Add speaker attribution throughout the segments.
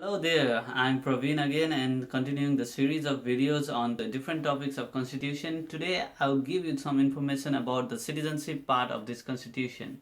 Speaker 1: Hello there, I'm Praveen again and continuing the series of videos on the different topics of constitution. Today I'll give you some information about the citizenship part of this constitution.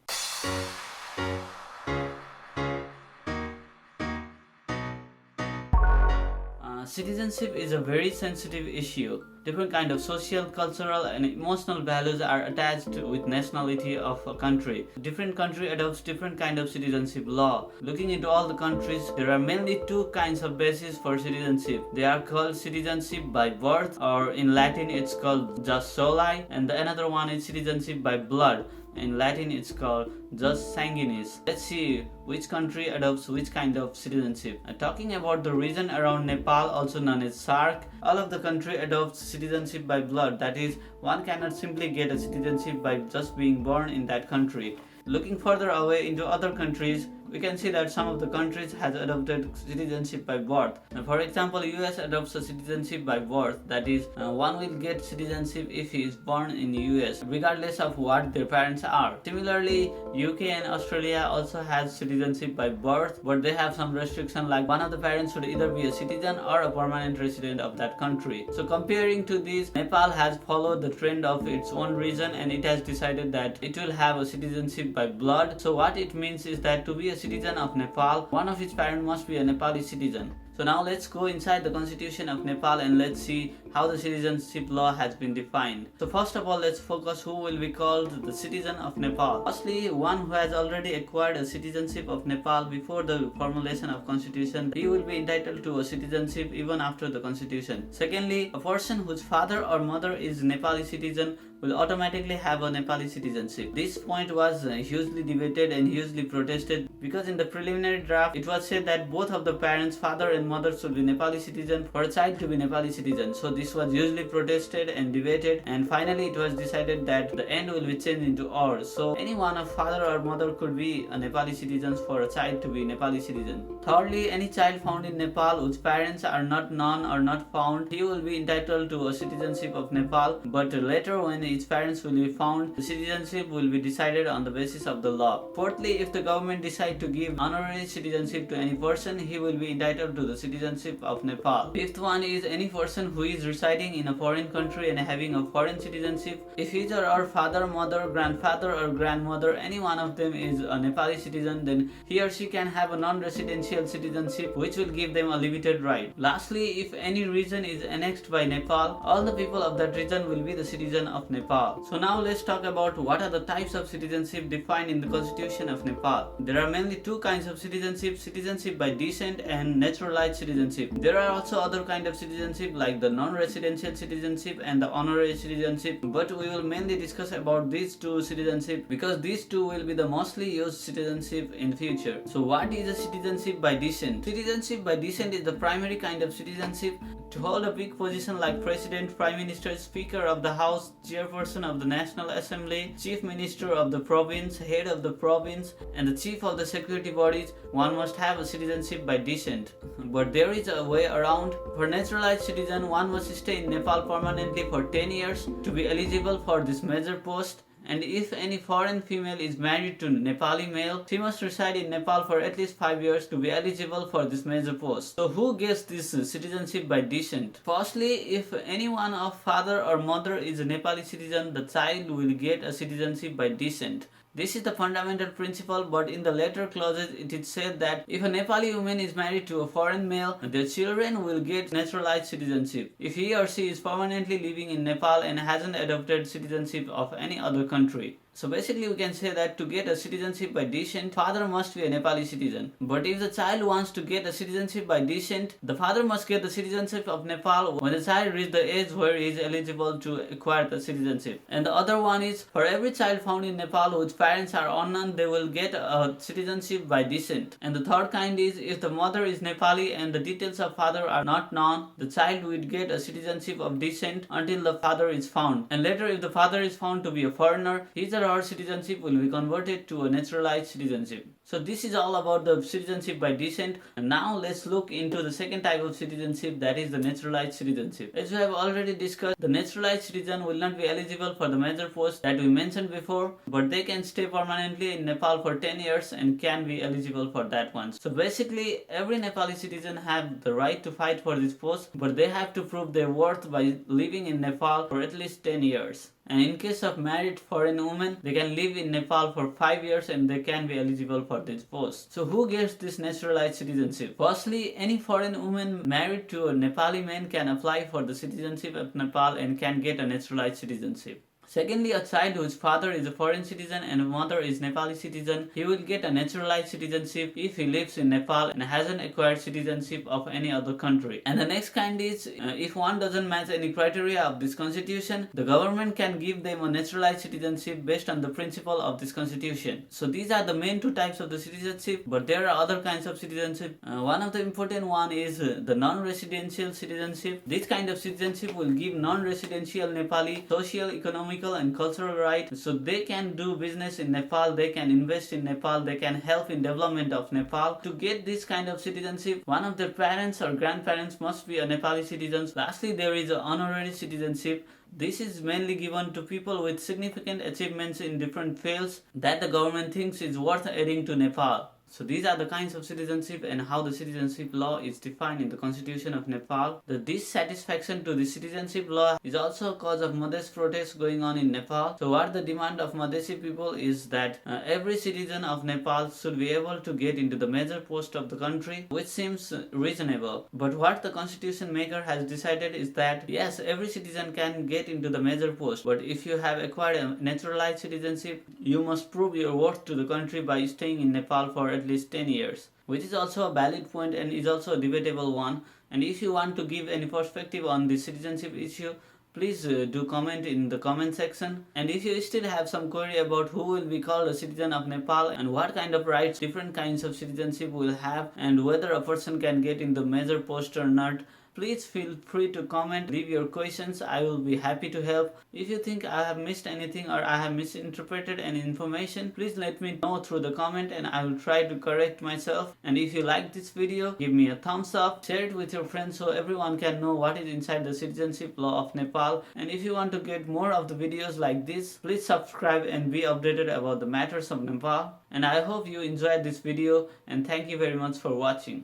Speaker 1: Citizenship is a very sensitive issue. Different kind of social, cultural and emotional values are attached with nationality of a country. Different country adopts different kind of citizenship law. Looking into all the countries, there are mainly two kinds of basis for citizenship. They are called citizenship by birth, or in Latin it's called jus soli, and the another one is citizenship by blood. In Latin it's called jus sanguinis. Let's see which country adopts which kind of citizenship. Talking about the region around Nepal, also known as SAARC, all of the country adopts citizenship by blood. That is, one cannot simply get a citizenship by just being born in that country. Looking further away into other countries, we can see that some of the countries has adopted citizenship by birth. For example, US adopts a citizenship by birth. That is, one will get citizenship if he is born in US, regardless of what their parents are. Similarly, UK and Australia also has citizenship by birth, but they have some restriction, like one of the parents should either be a citizen or a permanent resident of that country. So comparing to this, Nepal has followed the trend of its own region and it has decided that it will have a citizenship by blood. So what it means is that to be a citizen of Nepal, one of its parents must be a Nepali citizen. So now let's go inside the constitution of Nepal and let's see how the citizenship law has been defined. So first of all, let's focus who will be called the citizen of Nepal. Firstly, one who has already acquired a citizenship of Nepal before the formulation of constitution, he will be entitled to a citizenship even after the constitution. Secondly, a person whose father or mother is Nepali citizen will automatically have a Nepali citizenship. This point was hugely debated and hugely protested because in the preliminary draft it was said that both of the parents, father and mother, should be Nepali citizen for a child to be Nepali citizen. So this was hugely protested and debated, and finally it was decided that the end will be changed into or. So anyone of father or mother could be a Nepali citizen for a child to be Nepali citizen. Thirdly, any child found in Nepal whose parents are not known or not found, he will be entitled to a citizenship of Nepal, but later when its parents will be found, the citizenship will be decided on the basis of the law. Fourthly, if the government decide to give honorary citizenship to any person, he will be entitled to the citizenship of Nepal. Fifth one is any person who is residing in a foreign country and having a foreign citizenship. If his or her father, mother, grandfather or grandmother, any one of them is a Nepali citizen, then he or she can have a non-residential citizenship which will give them a limited right. Lastly, if any region is annexed by Nepal, all the people of that region will be the citizen of Nepal. So now let's talk about what are the types of citizenship defined in the constitution of Nepal. There are mainly two kinds of citizenship: citizenship by descent and naturalized citizenship. There are also other kind of citizenship like the non-residential citizenship and the honorary citizenship, but we will mainly discuss about these two citizenship because these two will be the mostly used citizenship in future. So what is a citizenship by descent? Citizenship by descent is the primary kind of citizenship. To hold a big position like President, Prime Minister, Speaker of the House, Chairperson of the National Assembly, Chief Minister of the province, Head of the province, and the Chief of the security bodies, one must have a citizenship by descent. But there is a way around. For naturalized citizen, one must stay in Nepal permanently for 10 years to be eligible for this major post. And if any foreign female is married to Nepali male, she must reside in Nepal for at least 5 years to be eligible for this major post. So who gets this citizenship by descent? Firstly, if anyone of father or mother is a Nepali citizen, the child will get a citizenship by descent. This is the fundamental principle, but in the later clauses it is said that if a Nepali woman is married to a foreign male, their children will get naturalized citizenship if he or she is permanently living in Nepal and hasn't adopted citizenship of any other country. So basically we can say that to get a citizenship by descent, father must be a Nepali citizen. But if the child wants to get a citizenship by descent, the father must get the citizenship of Nepal when the child reaches the age where he is eligible to acquire the citizenship. And the other one is, for every child found in Nepal whose parents are unknown, they will get a citizenship by descent. And the third kind is, if the mother is Nepali and the details of father are not known, the child will get a citizenship of descent until the father is found. And later, if the father is found to be a foreigner, his or her citizenship will be converted to a naturalized citizenship. So this is all about the citizenship by descent. And now let's look into the second type of citizenship, that is the naturalized citizenship. As we have already discussed, the naturalized citizen will not be eligible for the major posts that we mentioned before, but they can stay permanently in Nepal for 10 years and can be eligible for that one. So basically every Nepali citizen have the right to fight for this post, but they have to prove their worth by living in Nepal for at least 10 years. And in case of married foreign women, they can live in Nepal for 5 years and they can be eligible for this post. So who gets this naturalized citizenship? Firstly, any foreign woman married to a Nepali man can apply for the citizenship of Nepal and can get a naturalized citizenship. Secondly, a child whose father is a foreign citizen and mother is Nepali citizen, he will get a naturalized citizenship if he lives in Nepal and hasn't acquired citizenship of any other country. And the next kind is, if one doesn't match any criteria of this constitution, the government can give them a naturalized citizenship based on the principle of this constitution. So these are the main two types of the citizenship, but there are other kinds of citizenship. One of the important one is the non-residential citizenship. This kind of citizenship will give non-residential Nepali social, economic and cultural rights, so they can do business in Nepal, they can invest in Nepal, they can help in development of Nepal. To get this kind of citizenship, one of their parents or grandparents must be a Nepali citizen. Lastly, there is an honorary citizenship. This is mainly given to people with significant achievements in different fields that the government thinks is worth adding to Nepal. So these are the kinds of citizenship and how the citizenship law is defined in the constitution of Nepal. The dissatisfaction to the citizenship law is also a cause of Madhesi protests going on in Nepal. So what the demand of Madhesi people is that every citizen of Nepal should be able to get into the major post of the country, which seems reasonable. But what the constitution maker has decided is that yes, every citizen can get into the major post, but if you have acquired a naturalized citizenship, you must prove your worth to the country by staying in Nepal for at least 10 years, which is also a valid point and is also a debatable one. And if you want to give any perspective on the citizenship issue, please do comment in the comment section. And if you still have some query about who will be called a citizen of Nepal and what kind of rights different kinds of citizenship will have and whether a person can get in the major post or not, please feel free to comment, leave your questions. I will be happy to help. If you think I have missed anything or I have misinterpreted any information, please let me know through the comment and I will try to correct myself. And if you like this video, give me a thumbs up, share it with your friends so everyone can know what is inside the citizenship law of Nepal. And if you want to get more of the videos like this, please subscribe and be updated about the matters of Nepal. And I hope you enjoyed this video and thank you very much for watching.